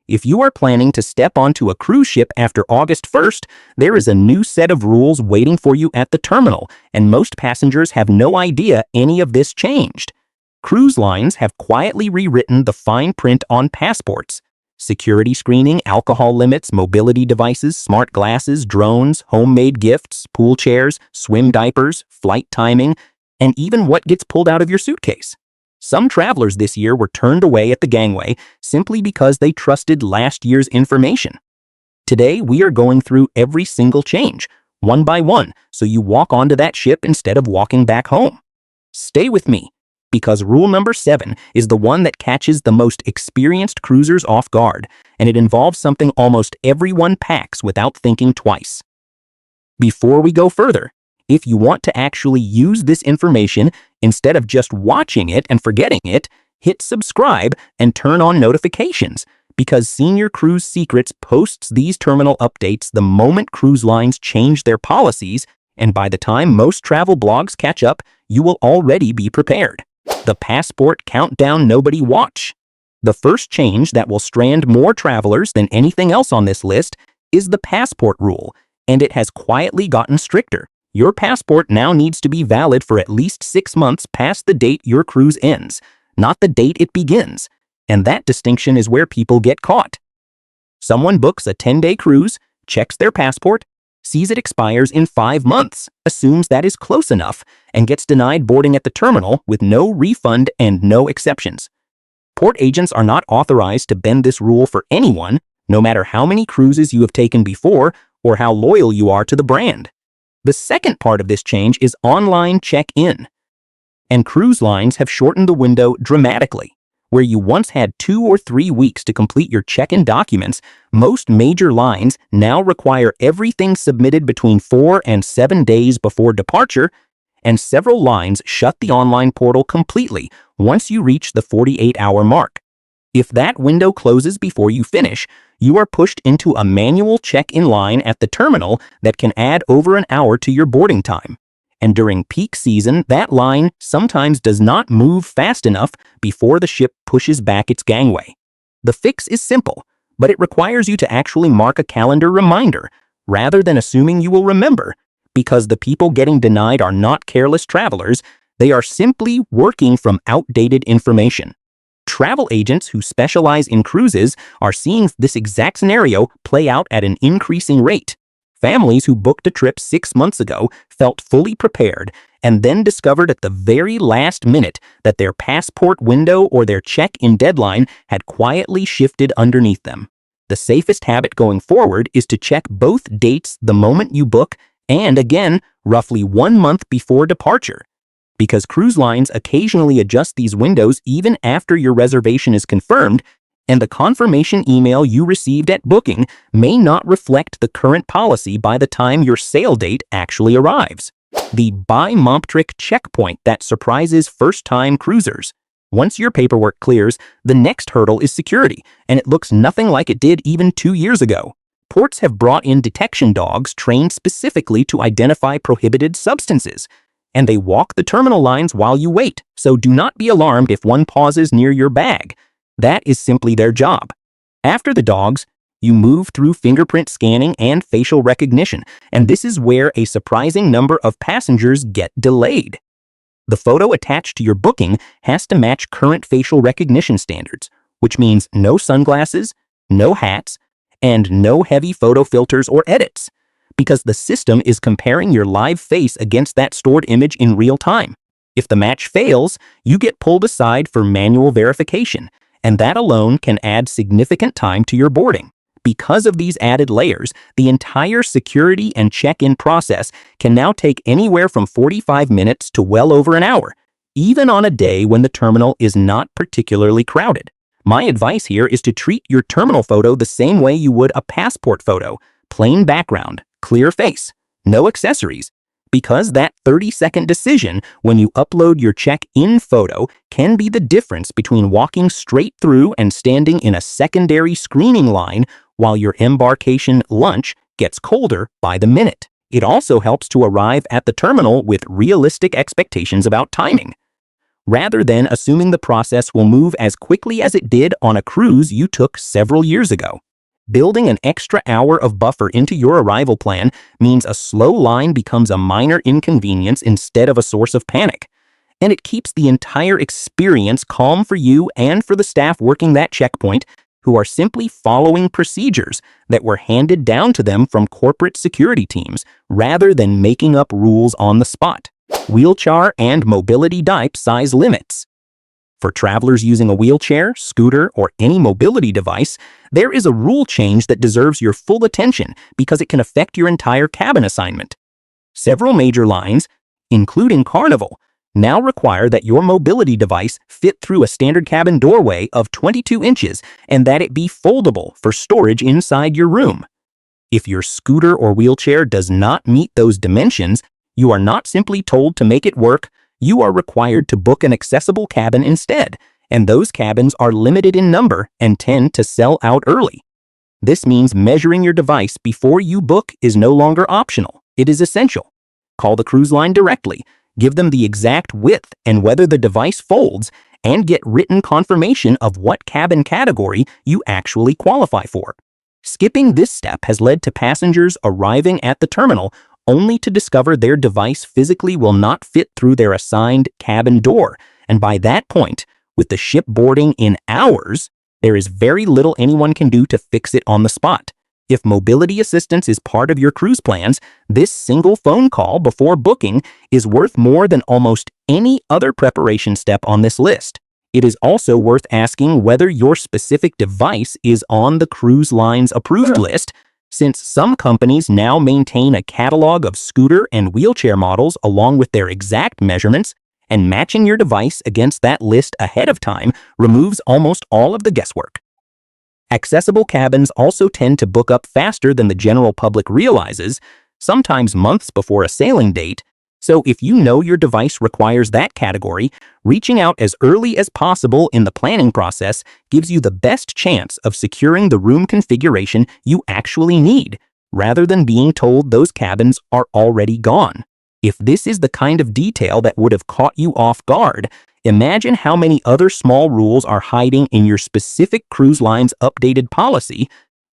If you are planning to step onto a cruise ship after August 1st, there is a new set of rules waiting for you at the terminal, and most passengers have no idea any of this changed. Cruise lines have quietly rewritten the fine print on passports. Security screening, alcohol limits, mobility devices, smart glasses, drones, homemade gifts, pool chairs, swim diapers, flight timing, and even what gets pulled out of your suitcase. Some travelers this year were turned away at the gangway simply because they trusted last year's information. Today, we are going through every single change, one by one, so you walk onto that ship instead of walking back home. Stay with me, because rule number 7 is the one that catches the most experienced cruisers off guard, and it involves something almost everyone packs without thinking twice. Before we go further, if you want to actually use this information instead of just watching it and forgetting it, hit subscribe and turn on notifications, because Senior Cruise Secrets posts these terminal updates the moment cruise lines change their policies, and by the time most travel blogs catch up, you will already be prepared. The passport countdown nobody watch. The first change that will strand more travelers than anything else on this list is the passport rule, and it has quietly gotten stricter. Your passport now needs to be valid for at least 6 months past the date your cruise ends, not the date it begins, and that distinction is where people get caught. Someone books a 10-day cruise, checks their passport, sees it expires in 5 months, assumes that is close enough, and gets denied boarding at the terminal with no refund and no exceptions. Port agents are not authorized to bend this rule for anyone, no matter how many cruises you have taken before or how loyal you are to the brand. The second part of this change is online check-in. And cruise lines have shortened the window dramatically. Where you once had 2 or 3 weeks to complete your check-in documents, most major lines now require everything submitted between 4 and 7 days before departure, and several lines shut the online portal completely once you reach the 48-hour mark. If that window closes before you finish, you are pushed into a manual check-in line at the terminal that can add over an hour to your boarding time. And during peak season, that line sometimes does not move fast enough before the ship pushes back its gangway. The fix is simple, but it requires you to actually mark a calendar reminder, rather than assuming you will remember, because the people getting denied are not careless travelers, they are simply working from outdated information. Travel agents who specialize in cruises are seeing this exact scenario play out at an increasing rate. Families who booked a trip 6 months ago felt fully prepared and then discovered at the very last minute that their passport window or their check-in deadline had quietly shifted underneath them. The safest habit going forward is to check both dates the moment you book and again roughly 1 month before departure, because cruise lines occasionally adjust these windows even after your reservation is confirmed, and the confirmation email you received at booking may not reflect the current policy by the time your sail date actually arrives. The biometric checkpoint that surprises first-time cruisers. Once your paperwork clears, the next hurdle is security, and it looks nothing like it did even 2 years ago. Ports have brought in detection dogs trained specifically to identify prohibited substances, and they walk the terminal lines while you wait, so do not be alarmed if one pauses near your bag. That is simply their job. After the dogs, you move through fingerprint scanning and facial recognition, and this is where a surprising number of passengers get delayed. The photo attached to your booking has to match current facial recognition standards, which means no sunglasses, no hats, and no heavy photo filters or edits, because the system is comparing your live face against that stored image in real time. If the match fails, you get pulled aside for manual verification, and that alone can add significant time to your boarding. Because of these added layers, the entire security and check-in process can now take anywhere from 45 minutes to well over an hour, even on a day when the terminal is not particularly crowded. My advice here is to treat your terminal photo the same way you would a passport photo: plain background, clear face, no accessories, because that 30-second decision when you upload your check-in photo can be the difference between walking straight through and standing in a secondary screening line while your embarkation lunch gets colder by the minute. It also helps to arrive at the terminal with realistic expectations about timing. rather than assuming the process will move as quickly as it did on a cruise you took several years ago. Building an extra hour of buffer into your arrival plan means a slow line becomes a minor inconvenience instead of a source of panic. And it keeps the entire experience calm for you and for the staff working that checkpoint, who are simply following procedures that were handed down to them from corporate security teams rather than making up rules on the spot. Wheelchair and mobility diaper size limits. For travelers using a wheelchair, scooter, or any mobility device, there is a rule change that deserves your full attention because it can affect your entire cabin assignment. Several major lines, including Carnival, now require that your mobility device fit through a standard cabin doorway of 22 inches and that it be foldable for storage inside your room. If your scooter or wheelchair does not meet those dimensions, you are not simply told to make it work, you are required to book an accessible cabin instead, and those cabins are limited in number and tend to sell out early. This means measuring your device before you book is no longer optional, it is essential. Call the cruise line directly, give them the exact width and whether the device folds, and get written confirmation of what cabin category you actually qualify for. Skipping this step has led to passengers arriving at the terminal only to discover their device physically will not fit through their assigned cabin door, and by that point, with the ship boarding in hours, there is very little anyone can do to fix it on the spot. If mobility assistance is part of your cruise plans, this single phone call before booking is worth more than almost any other preparation step on this list. It is also worth asking whether your specific device is on the cruise line's approved list, since some companies now maintain a catalog of scooter and wheelchair models along with their exact measurements, and matching your device against that list ahead of time removes almost all of the guesswork. Accessible cabins also tend to book up faster than the general public realizes, sometimes months before a sailing date, so if you know your device requires that category, reaching out as early as possible in the planning process gives you the best chance of securing the room configuration you actually need, rather than being told those cabins are already gone. If this is the kind of detail that would have caught you off guard, imagine how many other small rules are hiding in your specific cruise line's updated policy,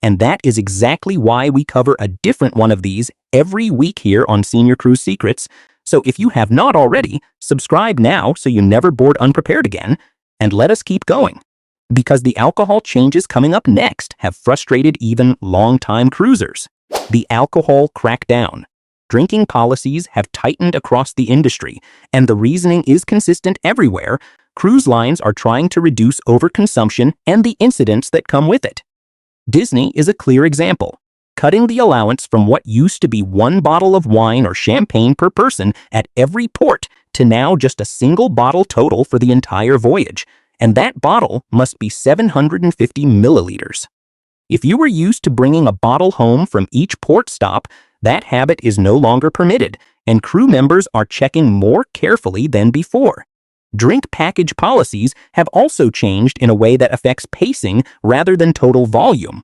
and that is exactly why we cover a different one of these every week here on Senior Cruise Secrets. So if you have not already, subscribe now so you never board unprepared again, and let us keep going. Because the alcohol changes coming up next have frustrated even long-time cruisers. The alcohol crackdown. Drinking policies have tightened across the industry, and the reasoning is consistent everywhere. Cruise lines are trying to reduce overconsumption and the incidents that come with it. Disney is a clear example, cutting the allowance from what used to be one bottle of wine or champagne per person at every port to now just a single bottle total for the entire voyage, and that bottle must be 750 milliliters. If you were used to bringing a bottle home from each port stop, that habit is no longer permitted, and crew members are checking more carefully than before. Drink package policies have also changed in a way that affects pacing rather than total volume.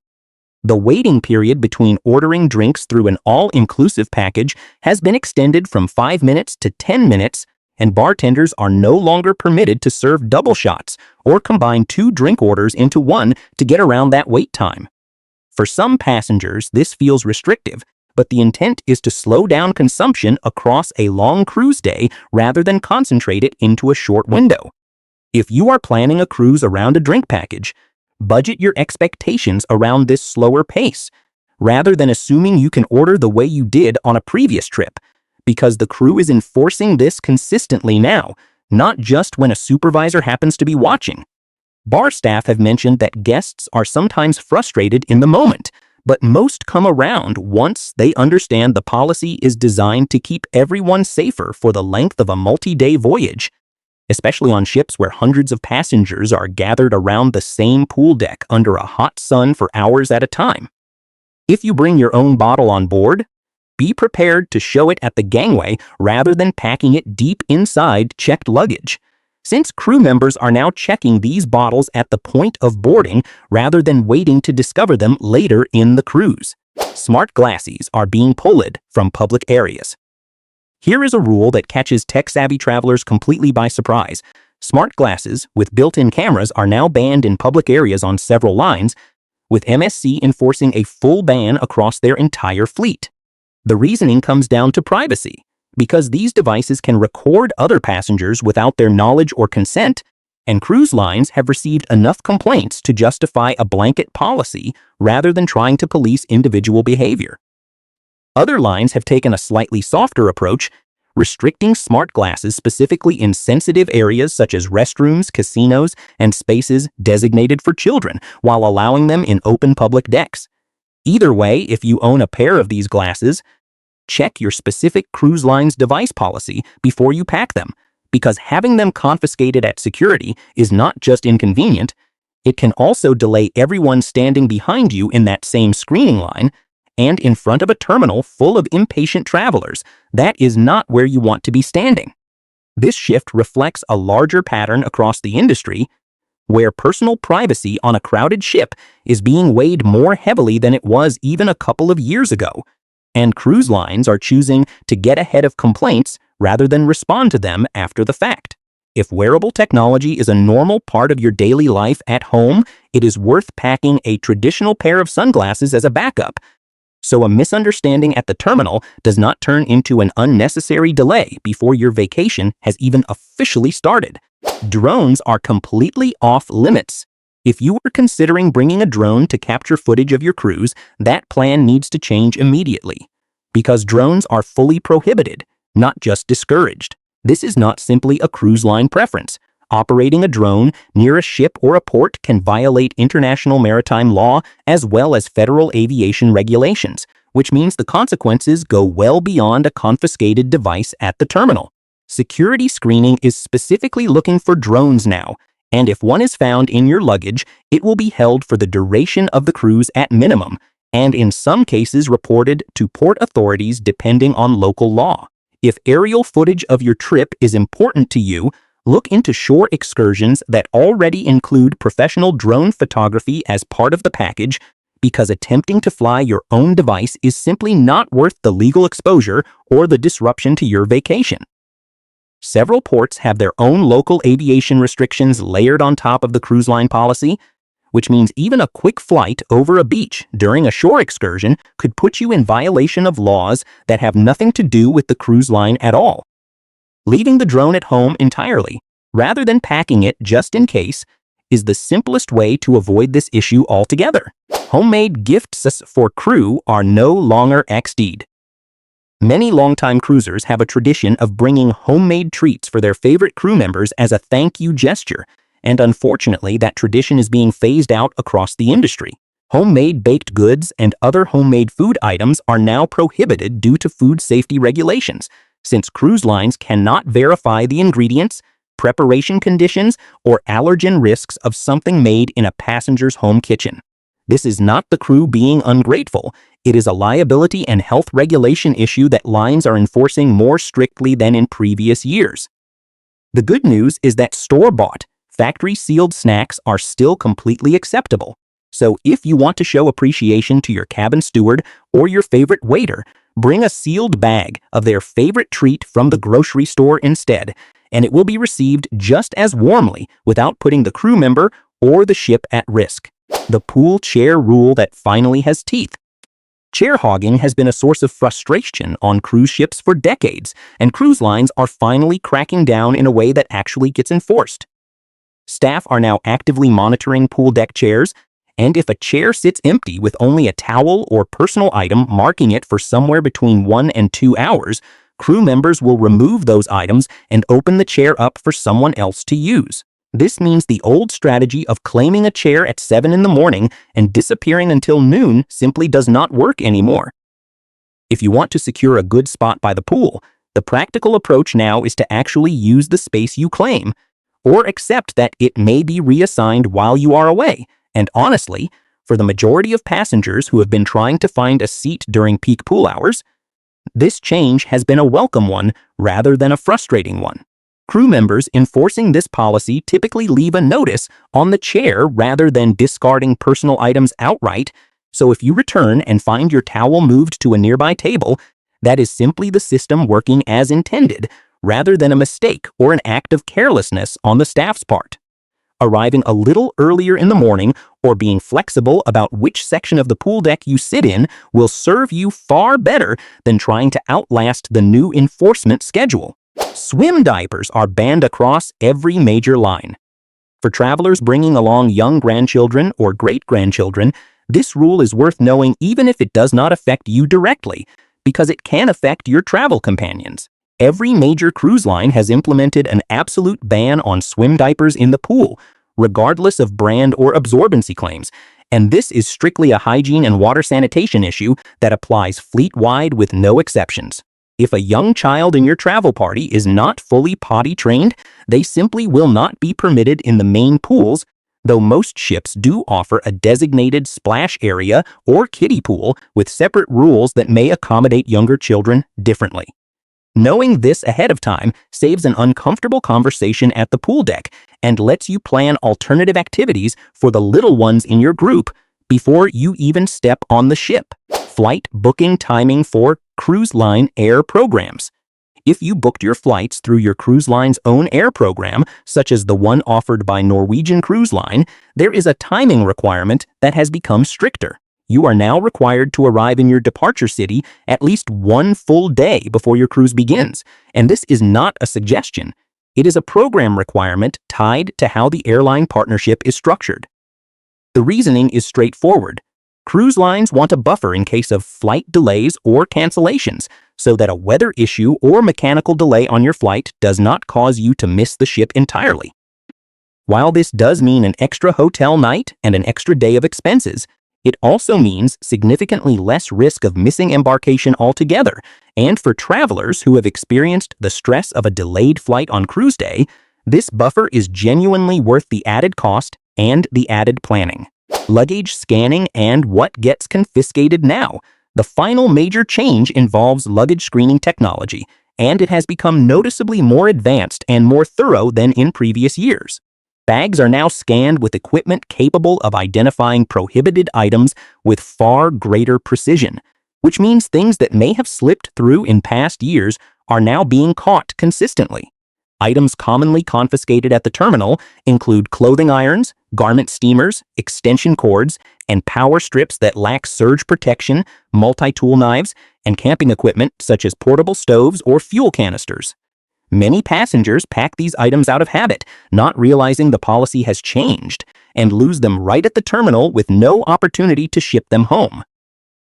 The waiting period between ordering drinks through an all-inclusive package has been extended from 5 minutes to 10 minutes, and bartenders are no longer permitted to serve double shots or combine 2 drink orders into one to get around that wait time. For some passengers, this feels restrictive, but the intent is to slow down consumption across a long cruise day rather than concentrate it into a short window. If you are planning a cruise around a drink package, budget your expectations around this slower pace, rather than assuming you can order the way you did on a previous trip, because the crew is enforcing this consistently now, not just when a supervisor happens to be watching. Bar staff have mentioned that guests are sometimes frustrated in the moment, but most come around once they understand the policy is designed to keep everyone safer for the length of a multi-day voyage, especially on ships where hundreds of passengers are gathered around the same pool deck under a hot sun for hours at a time. If you bring your own bottle on board, be prepared to show it at the gangway rather than packing it deep inside checked luggage, since crew members are now checking these bottles at the point of boarding rather than waiting to discover them later in the cruise. Smart glasses are being pulled from public areas. Here is a rule that catches tech-savvy travelers completely by surprise. Smart glasses with built-in cameras are now banned in public areas on several lines, with MSC enforcing a full ban across their entire fleet. The reasoning comes down to privacy. Because these devices can record other passengers without their knowledge or consent, and cruise lines have received enough complaints to justify a blanket policy rather than trying to police individual behavior. Other lines have taken a slightly softer approach, restricting smart glasses specifically in sensitive areas such as restrooms, casinos, and spaces designated for children, while allowing them in open public decks. Either way, if you own a pair of these glasses, check your specific cruise line's device policy before you pack them, because having them confiscated at security is not just inconvenient, it can also delay everyone standing behind you in that same screening line and in front of a terminal full of impatient travelers. That is not where you want to be standing. This shift reflects a larger pattern across the industry, where personal privacy on a crowded ship is being weighed more heavily than it was even a couple of years ago, and cruise lines are choosing to get ahead of complaints rather than respond to them after the fact. If wearable technology is a normal part of your daily life at home, it is worth packing a traditional pair of sunglasses as a backup, so a misunderstanding at the terminal does not turn into an unnecessary delay before your vacation has even officially started. Drones are completely off limits. If you are considering bringing a drone to capture footage of your cruise, that plan needs to change immediately, because drones are fully prohibited, not just discouraged. This is not simply a cruise line preference. Operating a drone near a ship or a port can violate international maritime law as well as federal aviation regulations, which means the consequences go well beyond a confiscated device at the terminal. Security screening is specifically looking for drones now, and if one is found in your luggage, it will be held for the duration of the cruise at minimum, and in some cases reported to port authorities depending on local law. If aerial footage of your trip is important to you, look into shore excursions that already include professional drone photography as part of the package, because attempting to fly your own device is simply not worth the legal exposure or the disruption to your vacation. Several ports have their own local aviation restrictions layered on top of the cruise line policy, which means even a quick flight over a beach during a shore excursion could put you in violation of laws that have nothing to do with the cruise line at all. Leaving the drone at home entirely, rather than packing it just in case, is the simplest way to avoid this issue altogether. Homemade gifts for crew are no longer XD'd. Many longtime cruisers have a tradition of bringing homemade treats for their favorite crew members as a thank you gesture, and unfortunately that tradition is being phased out across the industry. Homemade baked goods and other homemade food items are now prohibited due to food safety regulations, since cruise lines cannot verify the ingredients, preparation conditions, or allergen risks of something made in a passenger's home kitchen. This is not the crew being ungrateful. It is a liability and health regulation issue that lines are enforcing more strictly than in previous years. The good news is that store-bought, factory-sealed snacks are still completely acceptable. So if you want to show appreciation to your cabin steward or your favorite waiter, bring a sealed bag of their favorite treat from the grocery store instead, and it will be received just as warmly without putting the crew member or the ship at risk. The pool chair rule that finally has teeth. Chair hogging has been a source of frustration on cruise ships for decades, and cruise lines are finally cracking down in a way that actually gets enforced. Staff are now actively monitoring pool deck chairs, and if a chair sits empty with only a towel or personal item marking it for somewhere between 1 and 2 hours, crew members will remove those items and open the chair up for someone else to use. This means the old strategy of claiming a chair at 7 in the morning and disappearing until noon simply does not work anymore. If you want to secure a good spot by the pool, the practical approach now is to actually use the space you claim, or accept that it may be reassigned while you are away. And honestly, for the majority of passengers who have been trying to find a seat during peak pool hours, this change has been a welcome one rather than a frustrating one. Crew members enforcing this policy typically leave a notice on the chair rather than discarding personal items outright, so if you return and find your towel moved to a nearby table, that is simply the system working as intended, rather than a mistake or an act of carelessness on the staff's part. Arriving a little earlier in the morning or being flexible about which section of the pool deck you sit in will serve you far better than trying to outlast the new enforcement schedule. Swim diapers are banned across every major line. For travelers bringing along young grandchildren or great-grandchildren, this rule is worth knowing even if it does not affect you directly, because it can affect your travel companions. Every major cruise line has implemented an absolute ban on swim diapers in the pool, regardless of brand or absorbency claims, and this is strictly a hygiene and water sanitation issue that applies fleet-wide with no exceptions. If a young child in your travel party is not fully potty trained, they simply will not be permitted in the main pools, though most ships do offer a designated splash area or kiddie pool with separate rules that may accommodate younger children differently. Knowing this ahead of time saves an uncomfortable conversation at the pool deck and lets you plan alternative activities for the little ones in your group before you even step on the ship. Flight booking timing for cruise line air programs. If you booked your flights through your cruise line's own air program, such as the one offered by Norwegian Cruise Line, there is a timing requirement that has become stricter. You are now required to arrive in your departure city at least one full day before your cruise begins, and this is not a suggestion. It is a program requirement tied to how the airline partnership is structured. The reasoning is straightforward. Cruise lines want a buffer in case of flight delays or cancellations, so that a weather issue or mechanical delay on your flight does not cause you to miss the ship entirely. While this does mean an extra hotel night and an extra day of expenses, it also means significantly less risk of missing embarkation altogether, and for travelers who have experienced the stress of a delayed flight on cruise day, this buffer is genuinely worth the added cost and the added planning. Luggage scanning and what gets confiscated now. The final major change involves luggage screening technology, and it has become noticeably more advanced and more thorough than in previous years. Bags are now scanned with equipment capable of identifying prohibited items with far greater precision, which means things that may have slipped through in past years are now being caught consistently. Items commonly confiscated at the terminal include clothing irons, garment steamers, extension cords, and power strips that lack surge protection, multi-tool knives, and camping equipment such as portable stoves or fuel canisters. Many passengers pack these items out of habit, not realizing the policy has changed, and lose them right at the terminal with no opportunity to ship them home.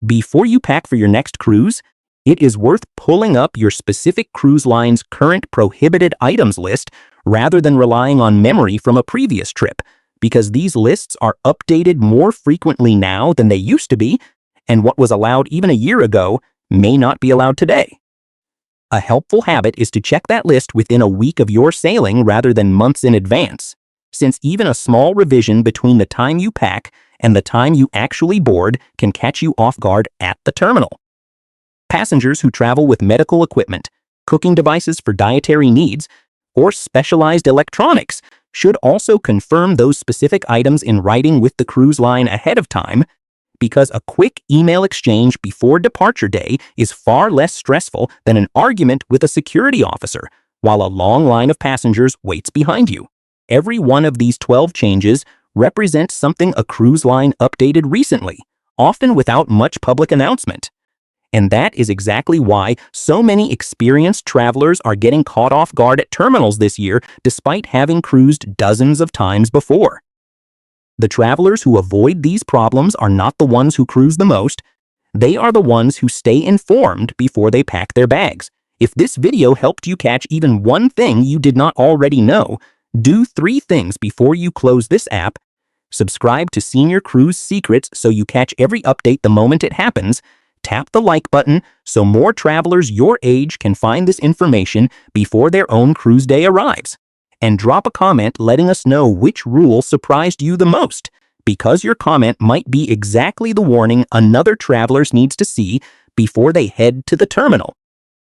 Before you pack for your next cruise, it is worth pulling up your specific cruise line's current prohibited items list rather than relying on memory from a previous trip, because these lists are updated more frequently now than they used to be, and what was allowed even a year ago may not be allowed today. A helpful habit is to check that list within a week of your sailing rather than months in advance, since even a small revision between the time you pack and the time you actually board can catch you off guard at the terminal. Passengers who travel with medical equipment, cooking devices for dietary needs, or specialized electronics should also confirm those specific items in writing with the cruise line ahead of time, because a quick email exchange before departure day is far less stressful than an argument with a security officer while a long line of passengers waits behind you. Every one of these 12 changes represents something a cruise line updated recently, often without much public announcement. And that is exactly why so many experienced travelers are getting caught off guard at terminals this year despite having cruised dozens of times before. The travelers who avoid these problems are not the ones who cruise the most. They are the ones who stay informed before they pack their bags. If this video helped you catch even one thing you did not already know, do 3 things before you close this app. Subscribe to Senior Cruise Secrets so you catch every update the moment it happens. Tap the like button so more travelers your age can find this information before their own cruise day arrives. And drop a comment letting us know which rule surprised you the most, because your comment might be exactly the warning another traveler needs to see before they head to the terminal.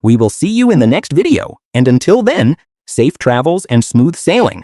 We will see you in the next video, and until then, safe travels and smooth sailing.